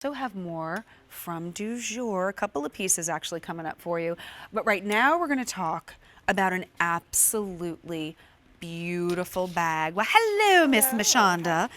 also have more from Du Jour, a couple of pieces actually coming up for you. But right now we're going to talk about an absolutely beautiful bag. Well, hello, Miss Mashonda.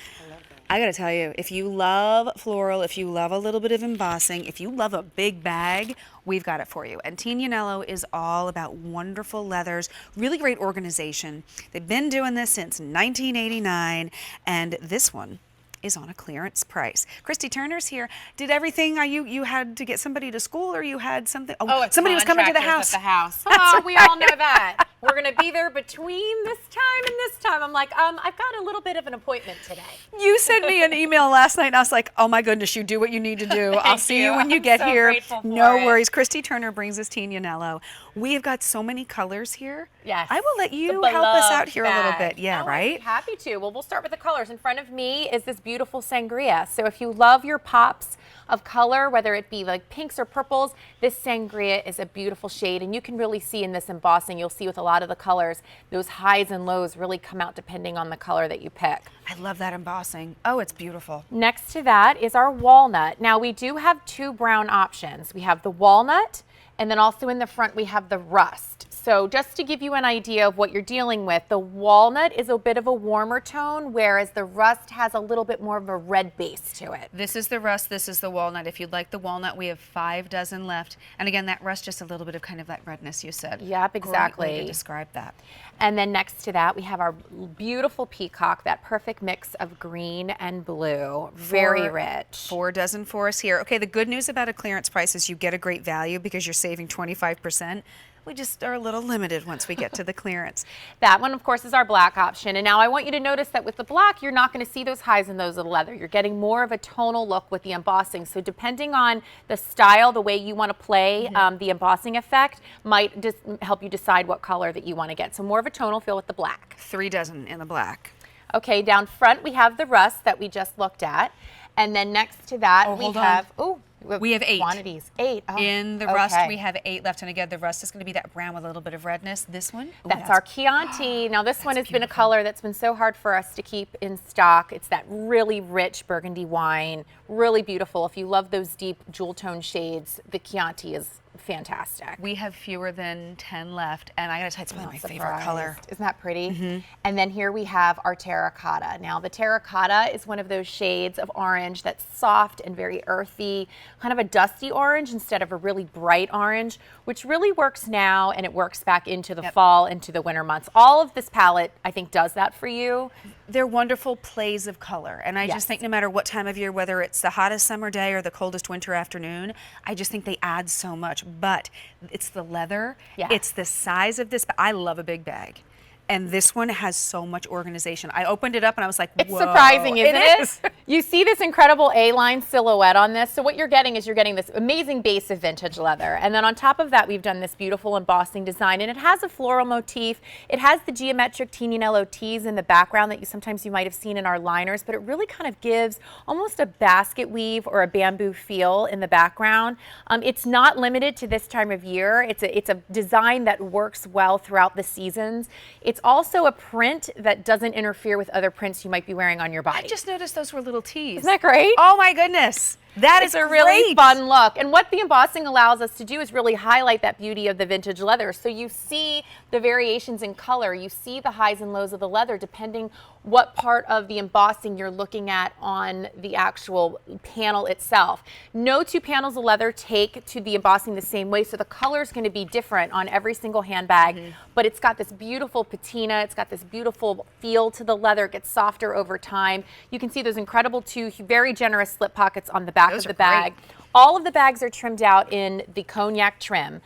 I got to tell you, if you love floral, if you love a little bit of embossing, if you love a big bag, we've got it for you. And Tignanello is all about wonderful leathers, really great organization. They've been doing this since 1989, and this one is on a clearance price. Christy Turner's here. Did everything, you had to get somebody to school, or you had something? Oh, somebody was coming to the house. At the house. Oh, we all know that. We're going to be there between this time and this time. I'm like, I've got a little bit of an appointment today. You sent me an email last night, and I was like, oh my goodness, you do what you need to do. I'll see you when you get here. No worries. Christy Turner brings us Tignanello. We have got so many colors here. Yes. I will let you help us out here a little bit. Yeah, right? I'd be happy to. Well, we'll start with the colors. In front of me is this beautiful sangria. So if you love your pops of color, whether it be like pinks or purples, this sangria is a beautiful shade, and you can really see in this embossing, you'll see with a lot of the colors, those highs and lows really come out depending on the color that you pick. I love that embossing. Oh, it's beautiful. Next to that is our walnut. Now we do have two brown options. We have the walnut, and then also in the front we have the rust. So just to give you an idea of what you're dealing with, the walnut is a bit of a warmer tone, whereas the rust has a little bit more of a red base to it. This is the rust, this is the walnut. If you'd like the walnut, we have 5 dozen left. And again, that rust, just a little bit of kind of that redness you said. Yep, exactly. Great way to describe that. And then next to that, we have our beautiful peacock, that perfect mix of green and blue. Very rich. 4 dozen for us here. Okay, the good news about a clearance price is you get a great value because you're saving 25%. We just are a little limited once we get to the clearance. That one, of course, is our black option. And now I want you to notice that with the black, you're not going to see those highs and lows of the leather. You're getting more of a tonal look with the embossing. So depending on the style, the way you want to play the embossing effect might just help you decide what color that you want to get. So more of a tonal feel with the black. 3 dozen in the black. Okay, down front, we have the rust that we just looked at. And then next to that, we have 8 quantities. 8 in the rust. We have 8 left, and again, the rust is going to be that brown with a little bit of redness. This one, that's our Chianti. Now this one has been a color that's been so hard for us to keep in stock. It's that really rich burgundy wine, really beautiful. If you love those deep jewel tone shades, the Chianti is fantastic. We have fewer than 10 left, and I gotta tell you, it's one of my favorite color. Isn't that pretty? And then here we have our terracotta. Now the terracotta is one of those shades of orange that's soft and very earthy, kind of a dusty orange instead of a really bright orange, which really works now, and it works back into the fall, into the winter months. All of this palette, I think, does that for you. They're wonderful plays of color, and I just think no matter what time of year, whether it's the hottest summer day or the coldest winter afternoon, I just think they add so much. But it's the leather, it's the size of this. I love a big bag, and this one has so much organization. I opened it up and I was like, whoa. It's surprising, isn't it? You see this incredible A-line silhouette on this. So what you're getting is you're getting this amazing base of vintage leather. And then on top of that, we've done this beautiful embossing design, and it has a floral motif. It has the geometric Tignanello tees in the background that sometimes you might have seen in our liners, but it really kind of gives almost a basket weave or a bamboo feel in the background. It's not limited to this time of year. It's a design that works well throughout the seasons. It's also a print that doesn't interfere with other prints you might be wearing on your body. I just noticed those were little tees. Isn't that great? Oh my goodness. That is a really fun look. And what the embossing allows us to do is really highlight that beauty of the vintage leather. So you see the variations in color. You see the highs and lows of the leather depending what part of the embossing you're looking at on the actual panel itself. No 2 panels of leather take to the embossing the same way, so the color is going to be different on every single handbag, but it's got this beautiful patina. It's got this beautiful feel to the leather. It gets softer over time. You can see those incredible 2 very generous slip pockets on the back of the bag. All of the bags are trimmed out in the cognac trim,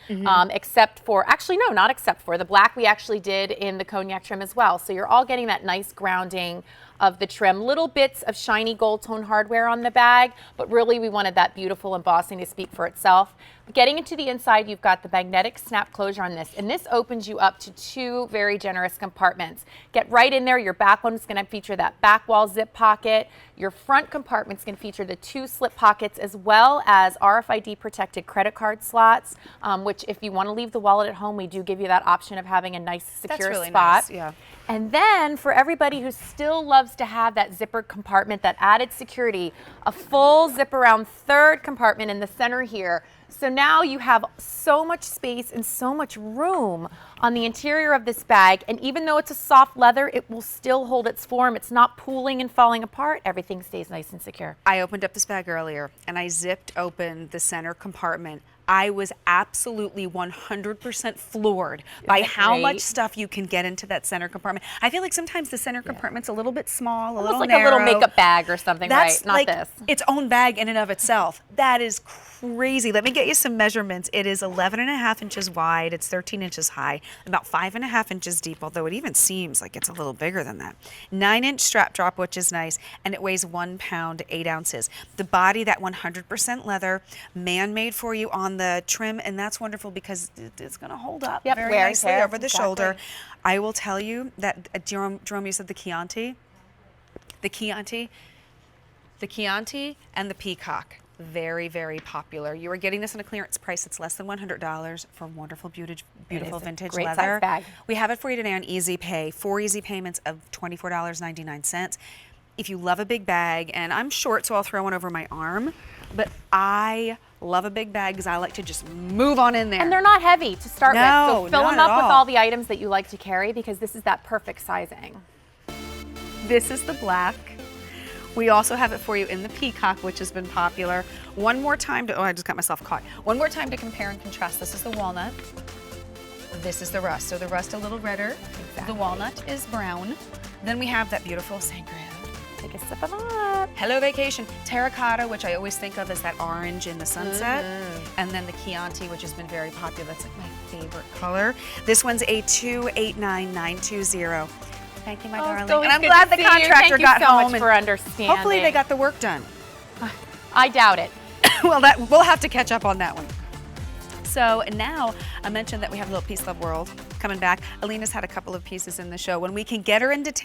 except for, actually no, not except for, the black we actually did in the cognac trim as well. So you're all getting that nice grounding of the trim. Little bits of shiny gold tone hardware on the bag, but really we wanted that beautiful embossing to speak for itself. Getting into the inside, you've got the magnetic snap closure on this, and this opens you up to 2 very generous compartments. Get right in there. Your back one is going to feature that back wall zip pocket. Your front compartment is going to feature the 2 slip pockets, as well as RFID protected credit card slots, which if you want to leave the wallet at home, we do give you that option of having a nice secure spot. Nice, yeah. And then for everybody who still loves loves to have that zippered compartment, that added security, a full zip around third compartment in the center here. So now you have so much space and so much room on the interior of this bag. And even though it's a soft leather, it will still hold its form. It's not pooling and falling apart. Everything stays nice and secure. I opened up this bag earlier and I zipped open the center compartment. I was absolutely 100% floored by how much stuff you can get into that center compartment. I feel like sometimes the center compartment's a little bit small, a little like narrow. a little makeup bag or something, That's right? Not like this. its own bag in and of itself. That is crazy. Let me get you some measurements. It is 11.5 inches wide. It's 13 inches high, about 5.5 inches deep, although it even seems like it's a little bigger than that. 9-inch strap drop, which is nice, and it weighs 1 pound, 8 ounces. The body, that 100% leather, man-made for you on the trim, and that's wonderful because it's going to hold up very nicely over the shoulder. I will tell you that, Jerome, you said the Chianti and the Peacock. Very, very popular. You are getting this on a clearance price. It's less than $100 for wonderful, beautiful vintage great leather. size bag. We have it for you today on Easy Pay. 4 easy payments of $24.99. If you love a big bag, and I'm short, so I'll throw one over my arm, but I love a big bag because I like to just move on in there. And they're not heavy to start with. So fill not them at up with all. all the items that you like to carry because this is that perfect sizing. This is the black. We also have it for you in the Peacock, which has been popular. One more time to, I just got myself caught. One more time to compare and contrast. This is the walnut. This is the rust. So the rust a little redder. Exactly. The walnut is brown. Then we have that beautiful sangria. Take a sip of that. Hello Vacation. Terracotta, which I always think of as that orange in the sunset. And then the Chianti, which has been very popular. That's like my favorite color. This one's a 289920. Thank you, my darling. And I'm glad the contractor got home. Thank you so much for understanding. Hopefully they got the work done. I doubt it. Well, we'll have to catch up on that one. So now I mentioned that we have a little Peace Love World coming back. Alina's had a couple of pieces in the show. When we can get her into